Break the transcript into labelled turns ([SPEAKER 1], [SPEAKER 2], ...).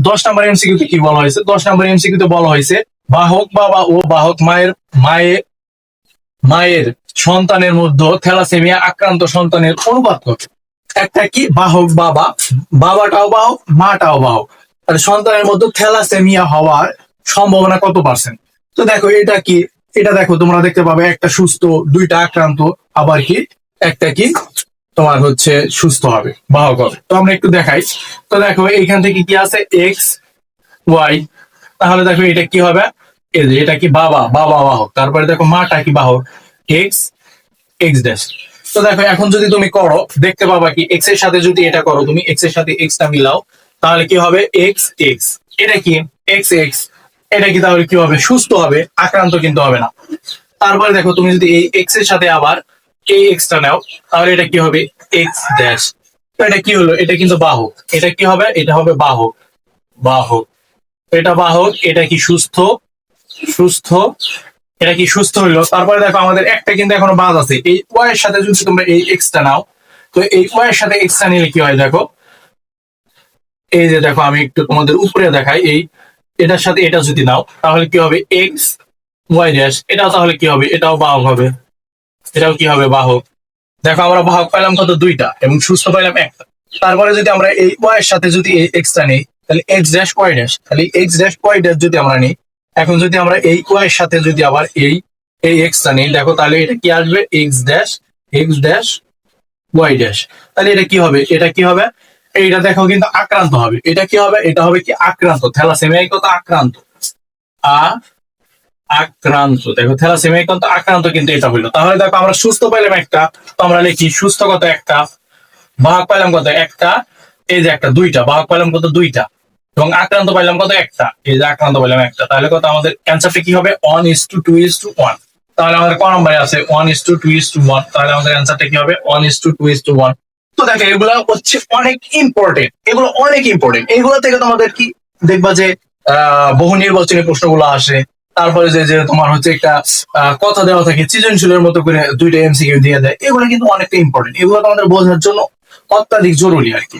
[SPEAKER 1] 10 নম্বর MCQ তে কি বলা হয়েছে? 10 নম্বর এমসিকিউ তে বলা হয়েছে বাহক বাবা ও বাহক মায়ের মায়ের মায়ের সন্তানের মধ্যে থ্যালাসেমিয়া আক্রান্ত সন্তানের অনুপাত কত? একটা কি বাহক বাবা, বাবাটাও বাহক, মাটাও বাহক, তাহলে সন্তানের মধ্যে থ্যালাসেমিয়া হওয়ার সম্ভাবনা কত পার্সেন্ট? তো দেখো এটা কি, এটা দেখো তোমরা দেখতে পাবে একটা সুস্থ, দুইটা আক্রান্ত, আবার কি একটা কি তোমার হচ্ছে সুস্থ হবে, বাহক হবে। তো আমরা একটু দেখাই। তো দেখো এইখান থেকে কি আছে এক্স ওয়াই, তাহলে দেখো এটা কি হবে, এই যে এটা কি বাবা, বাবা বাহক, তারপরে দেখো মাটা কি বাহক, এক্স এক্স ড্যাশ। তো দেখো এখন যদি তুমি করো দেখতে পাবা কি এক্স এর সাথে যদি এটা করো, তুমি এক্স এর সাথে এক্স টা মিলাও, তাহলে কি হবে এক্স এক্স, এটা কি এক্স এক্স, এটা কি তাহলে কি হবে সুস্থ হবে, আক্রান্ত কিন্তু হবে না। তারপরে দেখো তুমি যদি এই এক্স এর সাথে আবার এই এক্স টা নাও, তাহলে এটা কি হবে এক্স ড্যাশ। তো এটা কি হলো, এটা কিন্তু বাহক, এটা কি হবে, এটা হবে বাহক, বাহক, এটা বাহক, এটা কি সুস্থ, সুস্থ, এটা কি সুস্থ হইলো। তারপরে দেখো আমাদের একটা কিন্তু এখনো বাদ আছে, এই ওয়াই এর সাথে যদি তোমরা এই এক্স টা নাও, তো এই ওয়াই এর সাথে এক্স টা নিলে কি হয় দেখো, এই যে দেখো আমি একটু তোমাদের উপরে দেখাই, এই এটার সাথে এটা যদি নাও তাহলে কি হবে এক্স ওয়াই ড্যাশ, এটাও তাহলে কি হবে, এটাও বাহক হবে, এটাও কি হবে বাহক। দেখো আমরা বাহক পাইলাম কত দুইটা এবং সুস্থ পাইলাম একটা। তারপরে যদি আমরা এই ওয়াই এর সাথে যদি এই এক্স টা নিই, তাহলে এক্স ড্যাশ ওয়াই ড্যাশ, তাহলে এক্স ড্যাশ ওয়াই ড্যাশ যদি আমরা নিই, এখন যদি আমরা এই ওয়াই এর সাথে যদি আবার এই এই এক্স টা নিই, দেখো তাহলে এটা কি আসবে এক্স ড্যাশ ওয়াই ড্যাশ। তাহলে এটা কি হবে, এটা কি হবে, এইটা দেখো কিন্তু আক্রান্ত হবে, এটা কি হবে, এটা হবে কি আক্রান্ত, থ্যালাসেমিয়া কত আক্রান্ত, আ আক্রান্ত, দেখো থ্যালাসেমিয়া কত আক্রান্ত কিন্তু এটা হইলো। তাহলে দেখো আমরা সুস্থ পাইলাম একটা, তো আমরা লিখি সুস্থ কত একটা, বাহক পাইলাম কত একটা, এই যে একটা দুইটা, বাহক পাইলাম কত দুইটা, এবং আক্রান্ত পাইলাম কত একটা, এই যে আক্রান্ত পাইলাম একটা। তাহলে কত আমাদের অ্যান্সারটা কি হবে 1:2:1। তাহলে আমাদের ক নম্বরে আছে 1:2:1, তাহলে আমাদের অ্যান্সারটা কি হবে 1:2:1। তো দেখো এগুলো হচ্ছে অনেক ইম্পর্টেন্ট, এগুলো অনেক ইম্পর্টেন্ট, এগুলো থেকে তোমাদের কি দেখবা যে বহু নির্বাচনী প্রশ্নগুলো আসে। তারপরে যে যে তোমার হচ্ছে একটা কথা দেওয়া থাকে সৃজনশীলের মতো করে দুইটা এমসিকিউ দিয়ে দেয়, এগুলো কিন্তু অনেকটা ইম্পর্টেন্ট, এগুলো তোমাদের বোঝার জন্য অত্যাধিক জরুরি আর কি।